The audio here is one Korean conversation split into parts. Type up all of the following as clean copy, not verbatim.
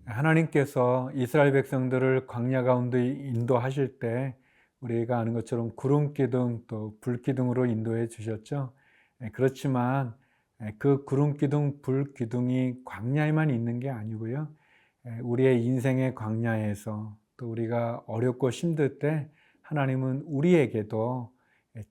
하나님께서 이스라엘 백성들을 광야 가운데 인도하실 때 우리가 아는 것처럼 구름 기둥 또 불 기둥으로 인도해 주셨죠. 그렇지만 그 구름 기둥 불 기둥이 광야에만 있는 게 아니고요. 우리의 인생의 광야에서 또 우리가 어렵고 힘들 때 하나님은 우리에게도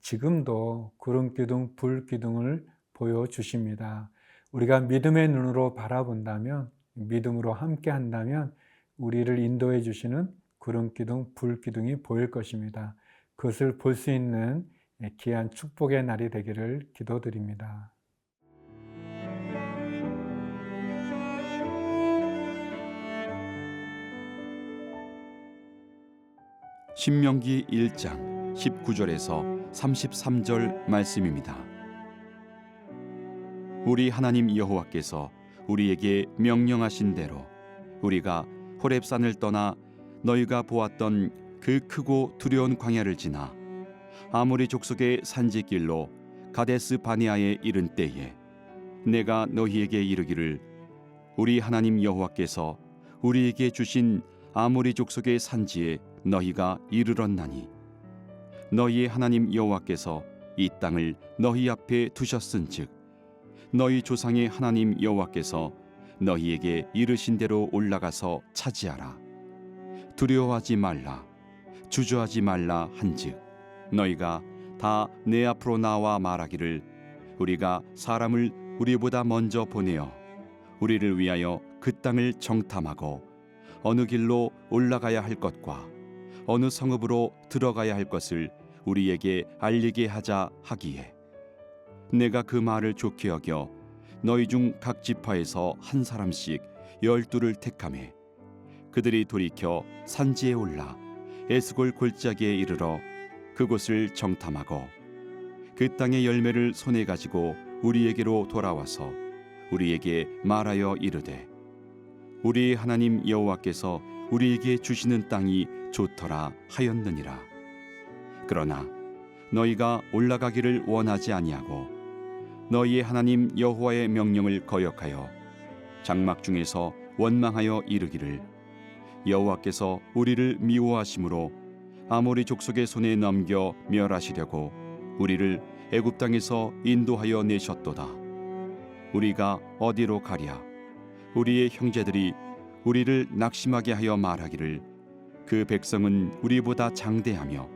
지금도 구름 기둥 불 기둥을 보여 주십니다. 우리가 믿음의 눈으로 바라본다면, 믿음으로 함께 한다면 우리를 인도해 주시는 구름 기둥 불 기둥이 보일 것입니다. 그것을 볼 수 있는 귀한 축복의 날이 되기를 기도드립니다. 신명기 1장 19절에서 33절 말씀입니다. 우리 하나님 여호와께서 우리에게 명령하신 대로 우리가 호렙산을 떠나 너희가 보았던 그 크고 두려운 광야를 지나 아모리 족속의 산지길로 가데스 바네아에 이른 때에 내가 너희에게 이르기를 우리 하나님 여호와께서 우리에게 주신 아모리 족속의 산지에 너희가 이르렀나니 너희의 하나님 여호와께서 이 땅을 너희 앞에 두셨은즉 너희 조상의 하나님 여호와께서 너희에게 이르신 대로 올라가서 차지하라. 두려워하지 말라, 주저하지 말라 한즉 너희가 다 내 앞으로 나와 말하기를 우리가 사람을 우리보다 먼저 보내어 우리를 위하여 그 땅을 정탐하고 어느 길로 올라가야 할 것과 어느 성읍으로 들어가야 할 것을 우리에게 알리게 하자 하기에 내가 그 말을 좋게 여겨 너희 중 각 지파에서 한 사람씩 12를 택하매 그들이 돌이켜 산지에 올라 에스골 골짜기에 이르러 그곳을 정탐하고 그 땅의 열매를 손에 가지고 우리에게로 돌아와서 우리에게 말하여 이르되 우리 하나님 여호와께서 우리에게 주시는 땅이 좋더라 하였느니라. 그러나 너희가 올라가기를 원하지 아니하고 너희의 하나님 여호와의 명령을 거역하여 장막 중에서 원망하여 이르기를 여호와께서 우리를 미워하심으로 아모리 족속의 손에 넘겨 멸하시려고 우리를 애굽 땅에서 인도하여 내셨도다. 우리가 어디로 가랴? 우리의 형제들이 우리를 낙심하게 하여 말하기를 그 백성은 우리보다 장대하며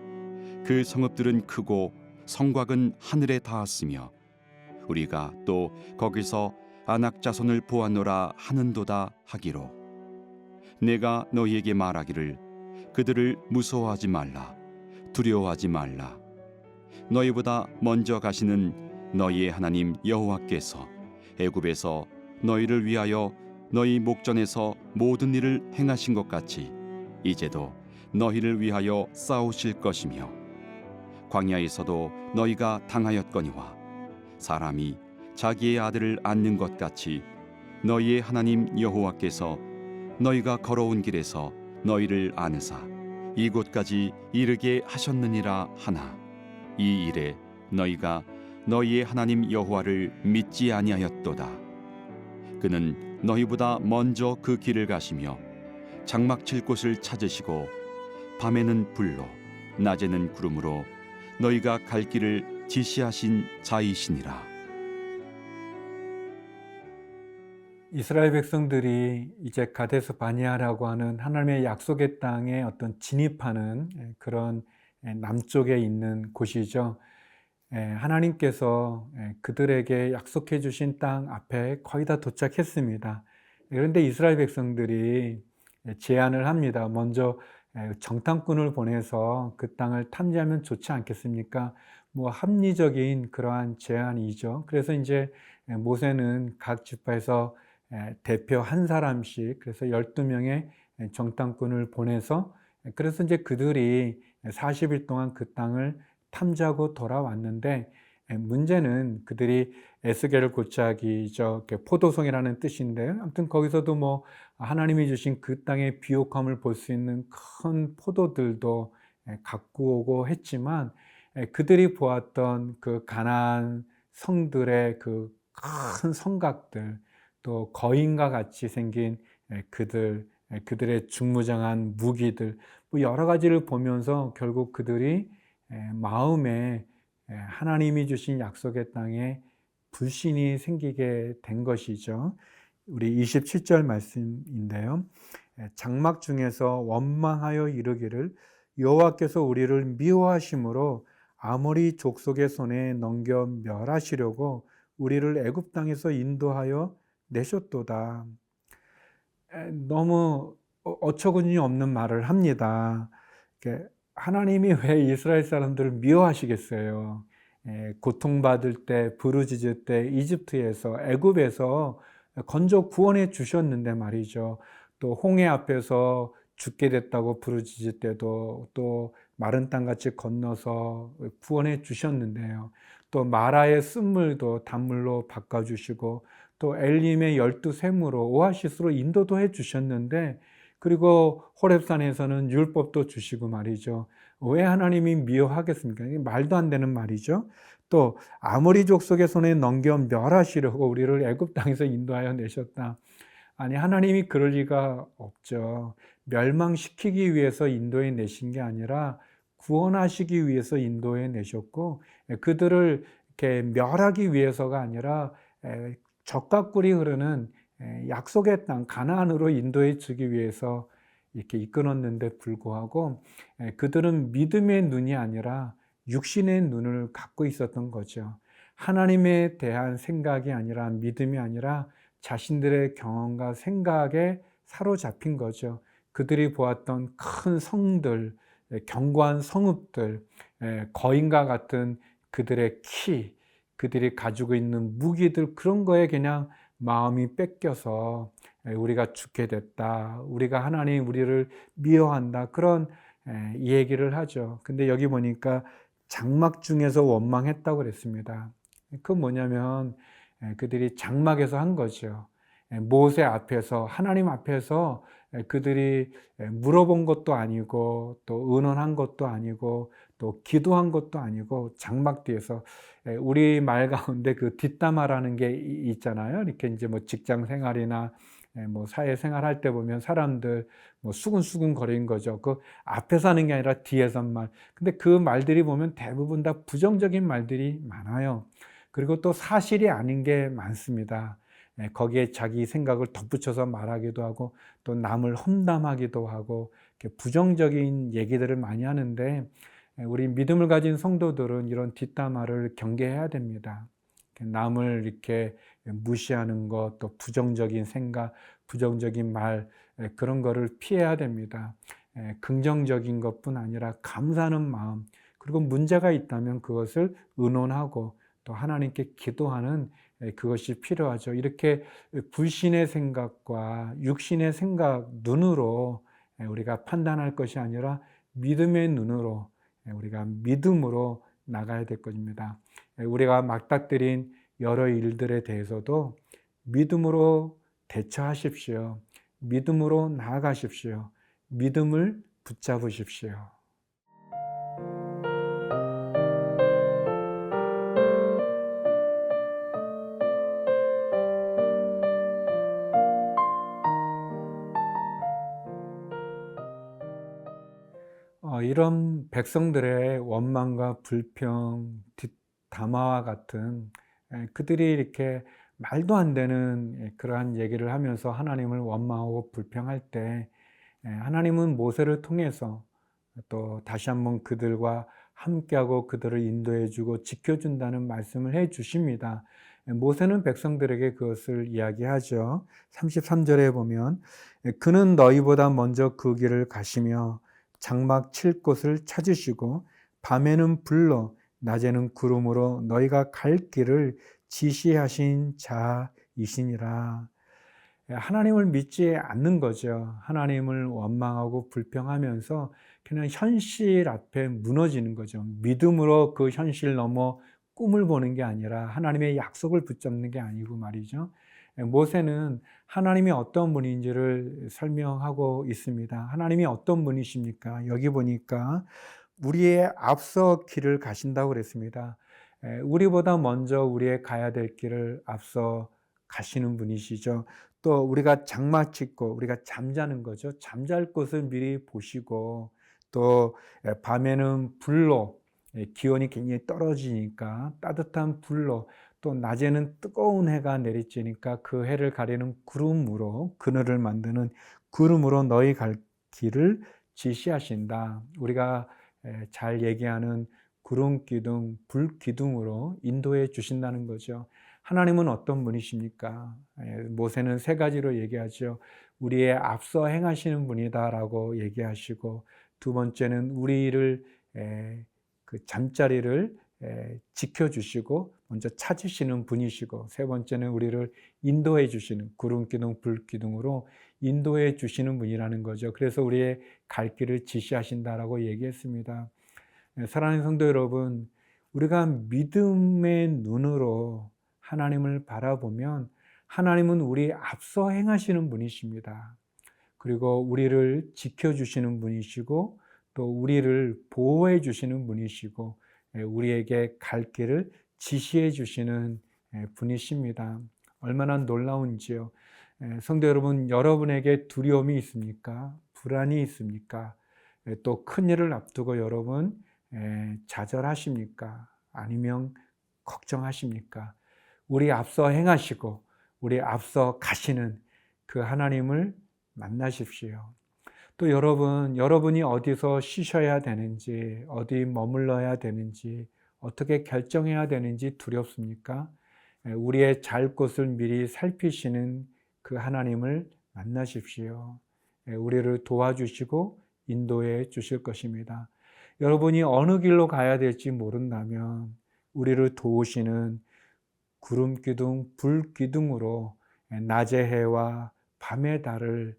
그 성읍들은 크고 성곽은 하늘에 닿았으며 우리가 또 거기서 아낙 자손을 보았노라 하는도다 하기로 내가 너희에게 말하기를 그들을 무서워하지 말라 두려워하지 말라 너희보다 먼저 가시는 너희의 하나님 여호와께서 애굽에서 너희를 위하여 너희 목전에서 모든 일을 행하신 것 같이 이제도 너희를 위하여 싸우실 것이며 광야에서도 너희가 당하였거니와 사람이 자기의 아들을 안는 것 같이 너희의 하나님 여호와께서 너희가 걸어온 길에서 너희를 안으사 이곳까지 이르게 하셨느니라 하나 이 일에 너희가 너희의 하나님 여호와를 믿지 아니하였도다. 그는 너희보다 먼저 그 길을 가시며 장막 칠 곳을 찾으시고 밤에는 불로 낮에는 구름으로 너희가 갈 길을 지시하신 자이시니라. 이스라엘 백성들이 이제 가데스 바네아라고 하는 하나님의 약속의 땅에 어떤 진입하는 그런 남쪽에 있는 곳이죠. 하나님께서 그들에게 약속해 주신 땅 앞에 거의 다 도착했습니다. 그런데 이스라엘 백성들이 제안을 합니다. 먼저 정탐꾼을 보내서 그 땅을 탐지하면 좋지 않겠습니까? 뭐 합리적인 그러한 제안이죠. 그래서 이제 모세는 각 지파에서 대표 한 사람씩 그래서 12명의 정탐꾼을 보내서 그래서 이제 그들이 40일 동안 그 땅을 탐지하고 돌아왔는데 문제는 그들이 에스겔 골짜기죠. 포도송이라는 뜻인데요. 아무튼 거기서도 뭐 하나님이 주신 그 땅의 비옥함을 볼 수 있는 큰 포도들도 갖고 오고 했지만 그들이 보았던 그 가나안 성들의 그 큰 성곽들 또 거인과 같이 생긴 그들의 중무장한 무기들, 뭐 여러 가지를 보면서 결국 그들이 마음에 하나님이 주신 약속의 땅에 불신이 생기게 된 것이죠. 우리 27절 말씀인데요. 장막 중에서 원망하여 이르기를 여호와께서 우리를 미워하심으로 아모리 족속의 손에 넘겨 멸하시려고 우리를 애굽 땅에서 인도하여 내셨도다. 너무 어처구니 없는 말을 합니다. 하나님이 왜 이스라엘 사람들을 미워하시겠어요? 고통받을 때, 부르짖을 때 이집트에서, 애굽에서 건져 구원해 주셨는데 말이죠. 또 홍해 앞에서 죽게 됐다고 부르짖을 때도 또 마른 땅같이 건너서 구원해 주셨는데요. 또 마라의 쓴물도 단물로 바꿔주시고 또 엘림의 12샘으로 오아시스로 인도도 해 주셨는데, 그리고 호렙산에서는 율법도 주시고 말이죠. 왜 하나님이 미워하겠습니까? 이게 말도 안 되는 말이죠. 또 아모리 족속의 손에 넘겨 멸하시려고 우리를 애굽 땅에서 인도하여 내셨다. 아니, 하나님이 그럴 리가 없죠. 멸망시키기 위해서 인도해 내신 게 아니라 구원하시기 위해서 인도해 내셨고, 그들을 이렇게 멸하기 위해서가 아니라 적과 꿀이 흐르는 약속의 땅 가나안으로 인도해 주기 위해서 이렇게 이끌었는데 불구하고 그들은 믿음의 눈이 아니라 육신의 눈을 갖고 있었던 거죠. 하나님에 대한 생각이 아니라, 믿음이 아니라 자신들의 경험과 생각에 사로잡힌 거죠. 그들이 보았던 큰 성들, 견고한 성읍들, 거인과 같은 그들의 키, 그들이 가지고 있는 무기들, 그런 거에 그냥 마음이 뺏겨서 우리가 죽게 됐다, 우리가 하나님 우리를 미워한다, 그런 이 얘기를 하죠. 근데 여기 보니까 장막 중에서 원망했다고 그랬습니다. 그건 뭐냐면 그들이 장막에서 한 거죠. 모세 앞에서, 하나님 앞에서 그들이 물어본 것도 아니고 또 의논한 것도 아니고 또 기도한 것도 아니고 장막 뒤에서, 우리 말 가운데 그 뒷담화라는 게 있잖아요. 이렇게 이제 뭐 직장 생활이나 뭐 사회 생활할 때 보면 사람들 뭐 수근수근 거리는 거죠. 그 앞에서 하는 게 아니라 뒤에서 한 말. 근데 그 말들이 보면 대부분 다 부정적인 말들이 많아요. 그리고 또 사실이 아닌 게 많습니다. 거기에 자기 생각을 덧붙여서 말하기도 하고 또 남을 험담하기도 하고 이렇게 부정적인 얘기들을 많이 하는데, 우리 믿음을 가진 성도들은 이런 뒷담화를 경계해야 됩니다. 남을 이렇게 무시하는 것, 또 부정적인 생각, 부정적인 말, 그런 거를 피해야 됩니다. 긍정적인 것뿐 아니라 감사하는 마음, 그리고 문제가 있다면 그것을 의논하고 또 하나님께 기도하는 그것이 필요하죠. 이렇게 불신의 생각과 육신의 생각 눈으로 우리가 판단할 것이 아니라 믿음의 눈으로, 우리가 믿음으로 나가야 될 것입니다. 우리가 막닥뜨린 여러 일들에 대해서도 믿음으로 대처하십시오. 믿음으로 나아가십시오. 믿음을 붙잡으십시오. 이런 백성들의 원망과 불평, 뒷담화와 같은, 그들이 이렇게 말도 안 되는 그러한 얘기를 하면서 하나님을 원망하고 불평할 때, 하나님은 모세를 통해서 또 다시 한번 그들과 함께하고 그들을 인도해주고 지켜준다는 말씀을 해주십니다. 모세는 백성들에게 그것을 이야기하죠. 33절에 보면 그는 너희보다 먼저 그 길을 가시며 장막 칠 곳을 찾으시고 밤에는 불로 낮에는 구름으로 너희가 갈 길을 지시하신 자이시니라. 하나님을 믿지 않는 거죠. 하나님을 원망하고 불평하면서 그냥 현실 앞에 무너지는 거죠. 믿음으로 그 현실 넘어 꿈을 보는 게 아니라 하나님의 약속을 붙잡는 게 아니고 말이죠. 모세는 하나님이 어떤 분인지를 설명하고 있습니다. 하나님이 어떤 분이십니까? 여기 보니까 우리의 앞서 길을 가신다고 그랬습니다. 우리보다 먼저 우리의 가야 될 길을 앞서 가시는 분이시죠. 또 우리가 장막 짓고 우리가 잠자는 거죠. 잠잘 곳을 미리 보시고 또 밤에는 불로 기온이 굉장히 떨어지니까 따뜻한 불로 또 낮에는 뜨거운 해가 내리쬐니까 그 해를 가리는 구름으로 그늘을 만드는 구름으로 너희 갈 길을 지시하신다. 우리가 잘 얘기하는 구름 기둥, 불 기둥으로 인도해 주신다는 거죠. 하나님은 어떤 분이십니까? 모세는 세 가지로 얘기하죠. 우리의 앞서 행하시는 분이다라고 얘기하시고, 두 번째는 우리를 그 잠자리를 지켜주시고 먼저 찾으시는 분이시고, 세 번째는 우리를 인도해 주시는 구름 기둥, 불 기둥으로 인도해 주시는 분이라는 거죠. 그래서 우리의 갈 길을 지시하신다라고 얘기했습니다. 사랑하는 성도 여러분, 우리가 믿음의 눈으로 하나님을 바라보면 하나님은 우리 앞서 행하시는 분이십니다. 그리고 우리를 지켜주시는 분이시고 또 우리를 보호해 주시는 분이시고 우리에게 갈 길을 지시해 주시는 분이십니다. 얼마나 놀라운지요. 성도 여러분, 여러분에게 두려움이 있습니까? 불안이 있습니까? 또 큰일을 앞두고 여러분 좌절하십니까? 아니면 걱정하십니까? 우리 앞서 행하시고 우리 앞서 가시는 그 하나님을 만나십시오. 또 여러분이 어디서 쉬셔야 되는지, 어디 머물러야 되는지, 어떻게 결정해야 되는지 두렵습니까? 우리의 잘 곳을 미리 살피시는 그 하나님을 만나십시오. 우리를 도와주시고 인도해 주실 것입니다. 여러분이 어느 길로 가야 될지 모른다면 우리를 도우시는 구름 기둥, 불 기둥으로 낮의 해와 밤의 달을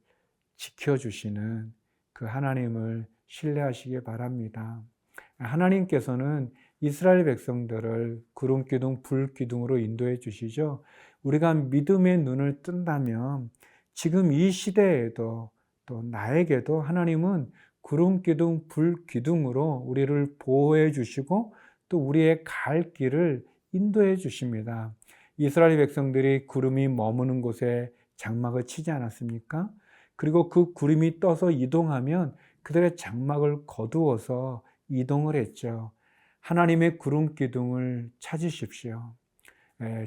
지켜주시는 그 하나님을 신뢰하시기 바랍니다. 하나님께서는 이스라엘 백성들을 구름 기둥, 불 기둥으로 인도해 주시죠. 우리가 믿음의 눈을 뜬다면 지금 이 시대에도 또 나에게도 하나님은 구름 기둥, 불 기둥으로 우리를 보호해 주시고 또 우리의 갈 길을 인도해 주십니다. 이스라엘 백성들이 구름이 머무는 곳에 장막을 치지 않았습니까? 그리고 그 구름이 떠서 이동하면 그들의 장막을 거두어서 이동을 했죠. 하나님의 구름 기둥을 찾으십시오.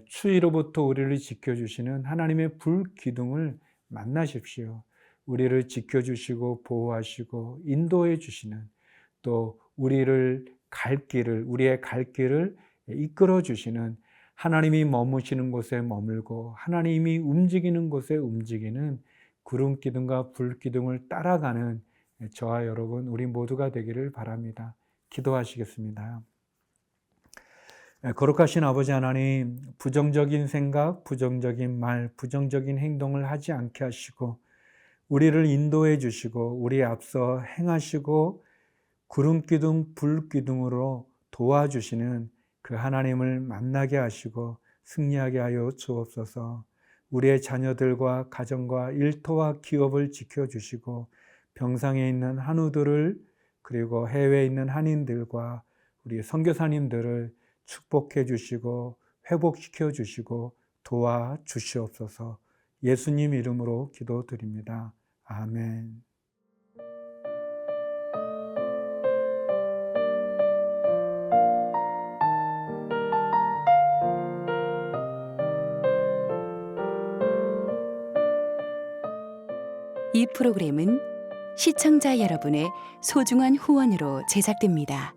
추위로부터 우리를 지켜주시는 하나님의 불 기둥을 만나십시오. 우리를 지켜주시고 보호하시고 인도해 주시는 또 우리의 갈 길을 이끌어 주시는 하나님이 머무시는 곳에 머물고 하나님이 움직이는 곳에 움직이는 구름 기둥과 불 기둥을 따라가는 저와 여러분 우리 모두가 되기를 바랍니다. 기도하시겠습니다. 거룩하신 아버지 하나님, 부정적인 생각, 부정적인 말, 부정적인 행동을 하지 않게 하시고 우리를 인도해 주시고 우리 앞서 행하시고 구름 기둥, 불 기둥으로 도와주시는 그 하나님을 만나게 하시고 승리하게 하여 주옵소서. 우리의 자녀들과 가정과 일터와 기업을 지켜주시고 병상에 있는 한우들을 그리고 해외에 있는 한인들과 우리 선교사님들을 축복해 주시고 회복시켜 주시고 도와주시옵소서. 예수님 이름으로 기도드립니다. 아멘. 이 프로그램은 시청자 여러분의 소중한 후원으로 제작됩니다.